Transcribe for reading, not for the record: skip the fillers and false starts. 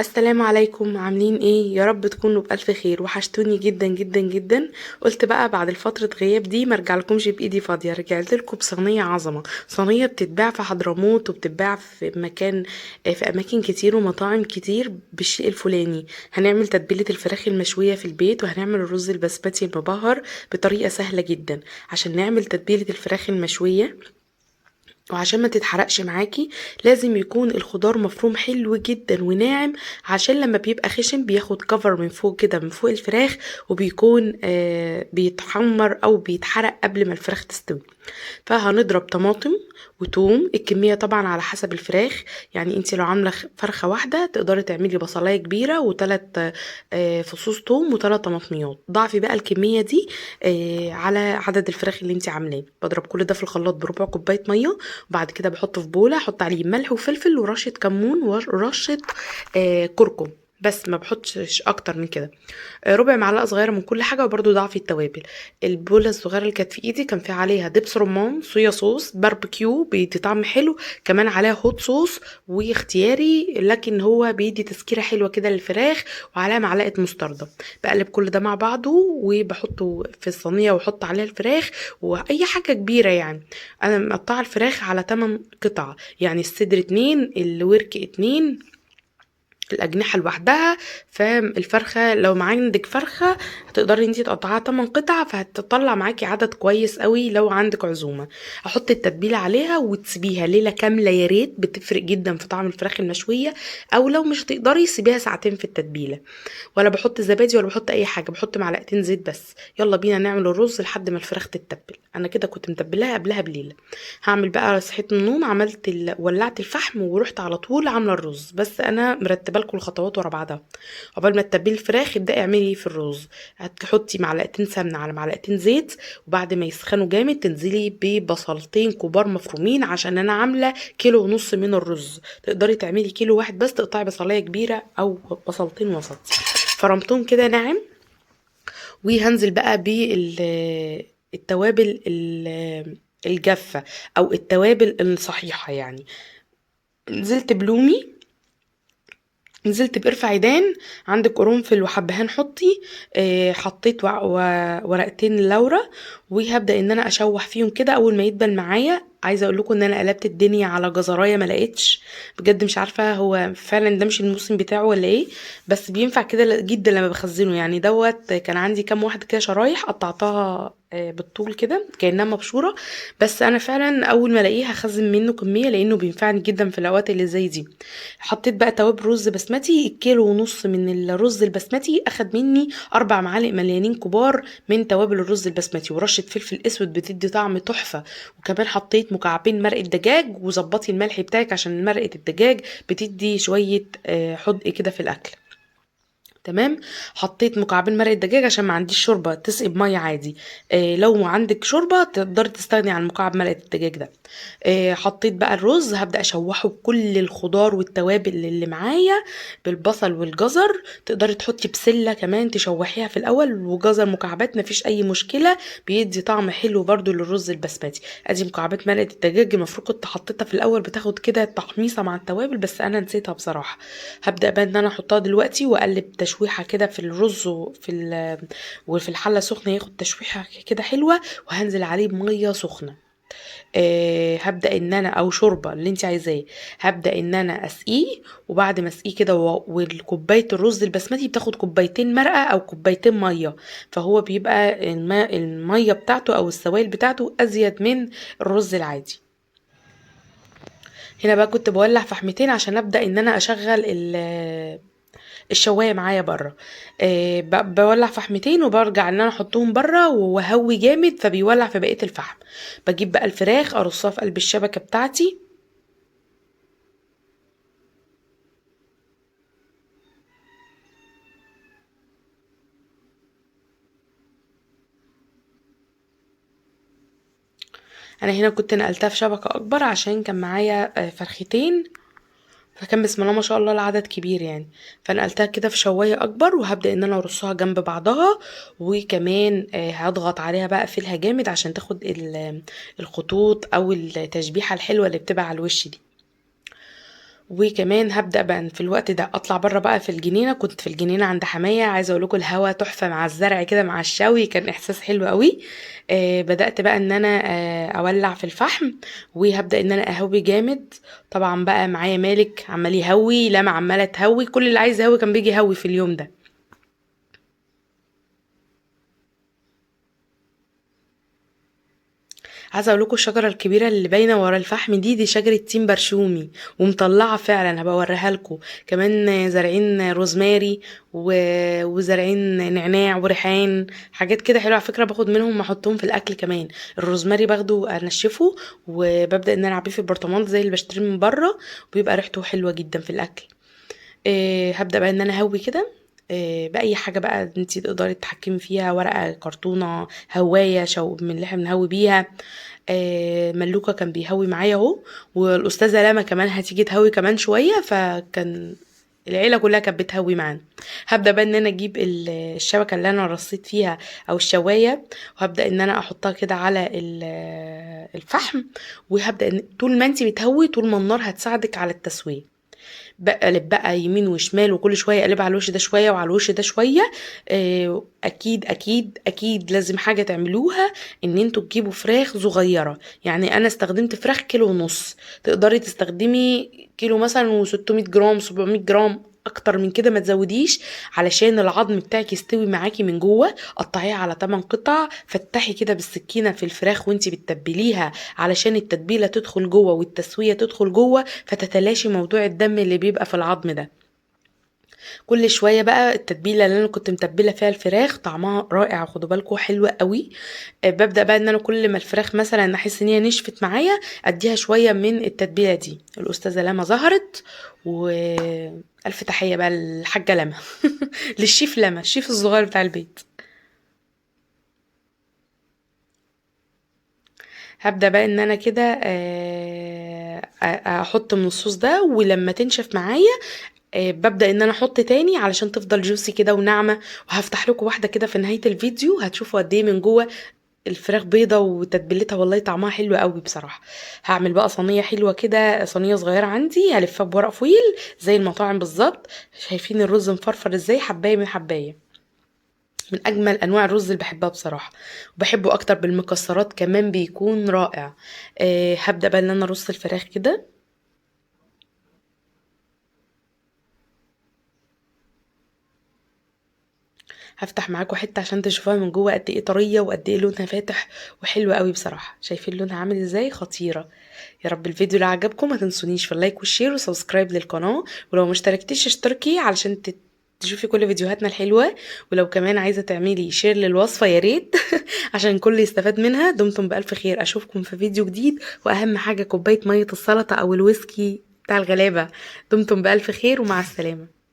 السلام عليكم، عاملين ايه؟ يا رب تكونوا بألف خير. وحشتوني جدا جدا جدا. قلت بقى بعد الفترة غياب دي مرجع لكمش بإيدي فاضية، رجعت لكم بصينية عظمة. صينية بتتباع في حضرموت وبتتباع في في أماكن كتير ومطاعم كتير بالشيء الفلاني. هنعمل تتبيلة الفراخ المشوية في البيت، وهنعمل الرز البسمتي المبهر بطريقة سهلة جدا. عشان نعمل تتبيلة الفراخ المشوية وعشان ما تتحرقش معاكي، لازم يكون الخضار مفروم حلو جدا وناعم، عشان لما بيبقى خشن بياخد كفر من فوق كده من فوق الفراخ، وبيكون بيتحمر او بيتحرق قبل ما الفراخ تستوي. فهنضرب طماطم وتوم، الكمية طبعا على حسب الفراخ. يعني انت لو عاملة فرخة واحدة تقدري تعملي بصلاية كبيرة وثلاث فصوص توم وثلاث طماطميات. ضعفي بقى الكمية دي على عدد الفراخ اللي انت عاملاه. بضرب كل ده في الخلاط بربع كوباية مية، وبعد كده بحطه في بولة، احط عليه ملح وفلفل ورشة كمون ورشة كركم. بس ما بحطش اكتر من كده. ربع معلقه صغيره من كل حاجه، وبرده ضعفي التوابل. البوله الصغيره اللي كانت في ايدي كان في عليها دبس رمان، صويا صوص، باربيكيو بيدي طعم حلو، كمان عليها هوت صوص واختياري لكن هو بيدي تسكيره حلوه كده للفراخ، وعليها معلقه مستردة. بقلب كل ده مع بعضه وبحطه في الصينيه واحط عليها الفراخ واي حاجه كبيره يعني. انا مقطعه الفراخ على 8 قطع، يعني الصدر 2، الورك 2، الأجنحة لوحدها. فالفرخة لو ما عندك فرخة هتقدري انتي تقطعيها 8 قطع، فهتطلع معاكي عدد كويس قوي لو عندك عزومة. احط التتبيلة عليها وتسيبيها ليلة كاملة، يا ريت بتفرق جدا في طعم الفراخ المشوية. او لو مش هتقدري سيبيها ساعتين في التتبيلة. ولا بحط زبادي ولا بحط اي حاجة، بحط معلقتين زيت بس. يلا بينا نعمل الرز لحد ما الفراخ تتبل. انا كده كنت متبلاها قبلها بليلة. هعمل بقى، صحيت من النوم عملت ولعت الفحم ورحت على طول عامله الرز. بس انا مرتبه لكم الخطوات ورا بعضها. عقبال ما تتبلي الفراخ ابداي اعملي في الرز. هتحطي معلقتين سمنه على معلقتين زيت، وبعد ما يسخنوا جامد تنزلي ببصلتين كبار مفرومين، عشان انا عامله كيلو ونص من الرز. تقدري تعملي كيلو واحد بس، تقطعي بصلايه كبيره او بصلتين وسط. فرمتهم كده ناعم. وهنزل بقى بالتوابل الجافة او التوابل الصحيحة يعني. نزلت بلومي، نزلت بقرفة عيدان، عندك قرنفل وحبهان حطي. حطيت ورقتين لورا. وهبدأ ان انا اشوح فيهم كده. اول ما يدبل معايا، عايزه اقول لكم ان انا قلبت الدنيا على جزرايه ما لقيتش. بجد مش عارفه هو فعلا ده مش الموسم بتاعه ولا ايه، بس بينفع كده جدا لما بخزنه. يعني دوت كان عندي كام واحد كده شرايح قطعتها بالطول كده كأنها مبشورة. بس انا فعلا اول ما الاقيه هخزن منه كمية، لانه بينفعني جدا في الاوقات اللي زي دي. حطيت بقى توابل رز بسمتي. الكيلو ونص من الرز البسمتي اخد مني 4 معالق مليانين كبار من توابل الرز البسمتي، ورشة فلفل اسود بتدي طعم تحفة. وكمان حطيت مكعبين مرقة دجاج، وظبطي الملح بتاعك عشان مرقة الدجاج بتدي شوية حدق كده في الاكل. تمام. حطيت مكعبين مرقة دجاج عشان ما عنديش شوربة تسقي بمية عادي. لو عندك شوربة تقدر تستغني عن مكعب مرقة الدجاج ده. حطيت بقى الرز، هبدأ اشوحه بكل الخضار والتوابل اللي معايا، بالبصل والجزر. تقدري تحطي بسلة كمان تشوحيها في الاول، وجزر مكعبات مفيش اي مشكلة، بيدي طعم حلو برضو للرز البسمتي. ادي مكعبات مرقة الدجاج، المفروض كنت حطيتها في الاول بتاخد كده تحميصة مع التوابل، بس انا نسيتها بصراحة. هبدأ بقى ان انا احطها دلوقتي واقلب تشويحة كده في الرز وفي الحلة سخنة، ياخد تشويحة كده حلوة. وهنزل عليه بمية سخنة. هبدأ ان انا، او شوربة اللي انت عايزاه، هبدأ ان انا اسقيه. وبعد ما اسقيه كده والكوباية الرز البسمتي بتاخد كوبايتين مرقة او كوبايتين مية. فهو بيبقى المية بتاعته او السوائل بتاعته ازيد من الرز العادي. هنا بقى كنت بولع فحمتين عشان ابدأ ان انا اشغل الشوايه معايا بره. بولع فحمتين وبرجع ان انا احطهم بره وهوي جامد، فبيولع في بقيه الفحم. بجيب بقى الفراخ ارصها في قلب الشبكه بتاعتي. انا هنا كنت نقلتها في شبكه اكبر عشان كان معايا فرختين، فكان بسم الله ما شاء الله العدد كبير يعني. فنقلتها كده في شوايه اكبر، وهبدا ان انا ارصها جنب بعضها. وكمان هضغط عليها بقى فيلها جامد عشان تاخد الخطوط او التشبيحه الحلوه اللي بتبقى على الوش دي. وكمان هبدأ بقى في الوقت ده اطلع بره بقى في الجنينة. كنت في الجنينة عند حماية، عايزة اقول لكم الهوا تحفة مع الزرع كده مع الشوي، كان احساس حلو قوي. بدأت بقى ان انا اولع في الفحم، وهبدأ ان انا اهوي جامد. طبعا بقى معايا مالك عمال يهوي، لما عمالة تهوي، كل اللي عايز يهوي كان بيجي يهوي في اليوم ده. عايزه اقول لكم الشجره الكبيره اللي باينه ورا الفحم دي شجره تين برشومي، ومطلعه فعلا، هبقى اوريها لكم. كمان زارعين روزماري وزارعين نعناع وريحان، حاجات كده حلوه على فكره، باخد منهم احطهم في الاكل كمان. الروزماري باخده انشفه، وببدا ان انا اعبيه في البرطمان زي اللي بشتريه من بره، وبيبقى ريحته حلوه جدا في الاكل. هبدا بقى ان انا اهوي كده باي حاجه بقى انتي تقدري تتحكمي فيها، ورقه، كرتونه، هوايه شو من اللي احنا بنهوي بيها. ملوكة كان بيهوي معايا اهو، والاستاذه لما كمان هتيجي تهوي كمان شويه، فكان العيله كلها كانت بتهوي معانا. هبدا بقى ان انا اجيب الشبكه اللي انا رصيت فيها او الشوايه، وهبدا ان انا احطها كده على الفحم. وهبدا طول ما انتي بتهوي، طول ما النار هتساعدك على التسويه، بقلب بقى يمين وشمال، وكل شويه اقلب على الوش ده شويه وعلى الوش ده شويه. اكيد اكيد اكيد لازم حاجه تعملوها، ان انتوا تجيبوا فراخ صغيره. يعني انا استخدمت فراخ كيلو ونص، تقدري تستخدمي كيلو مثلا و600 جرام، 700 جرام، اكتر من كده ما تزوديش، علشان العظم بتاعك يستوي معاكي من جوه. قطعيها على 8 قطع، فتحي كده بالسكينه في الفراخ وانتي بتتبليها، علشان التتبيله تدخل جوه والتسويه تدخل جوه، فتتلاشي موضوع الدم اللي بيبقى في العظم ده. كل شويه بقى التتبيله اللي انا كنت متبله فيها الفراخ طعمها رائع، خدوا بالكم حلوه قوي. ببدا بقى ان انا كل ما الفراخ مثلا احس ان هي نشفت معايا، اديها شويه من التتبيله دي. الاستاذه لما ظهرت، والف تحيه بقى للحاجه لما للشيف لما، الشيف الصغير بتاع البيت. هبدأ بقى ان انا كده احط من الصوص ده، ولما تنشف معايا ببدأ ان انا احط تاني علشان تفضل جوسي كده وناعمة. وهفتح لكم واحدة كده في نهاية الفيديو، هتشوفوا قد ايه من جوه الفراخ بيضة وتتبيلتها، والله طعمها حلو قوي بصراحة. هعمل بقى صينية حلوة كده، صينية صغيرة عندي هلفها بورق فويل زي المطاعم بالظبط. شايفين الرز مفرفر ازاي، حباية من حباية، من اجمل انواع الرز اللي بحبها بصراحه. وبحبه اكتر بالمكسرات كمان بيكون رائع. هبدا بقى ان انا ارص الفراخ كده. هفتح معاكم حته عشان تشوفوها من جوه قد ايه طريه، وقد ايه لونها فاتح وحلوه قوي بصراحه. شايفين لونها عامل ازاي، خطيره. يا رب الفيديو اللي عجبكم ما تنسونيش في اللايك والشير وسبسكرايب للقناه، ولو مشتركتيش اشتركي علشان تشوفي كل فيديوهاتنا الحلوة. ولو كمان عايزة تعملي شير للوصفة يا ريت عشان الكل يستفاد منها. دمتم بألف خير، أشوفكم في فيديو جديد، وأهم حاجة كوباية مية السلطة أو الويسكي بتاع الغلابة. دمتم بألف خير ومع السلامة.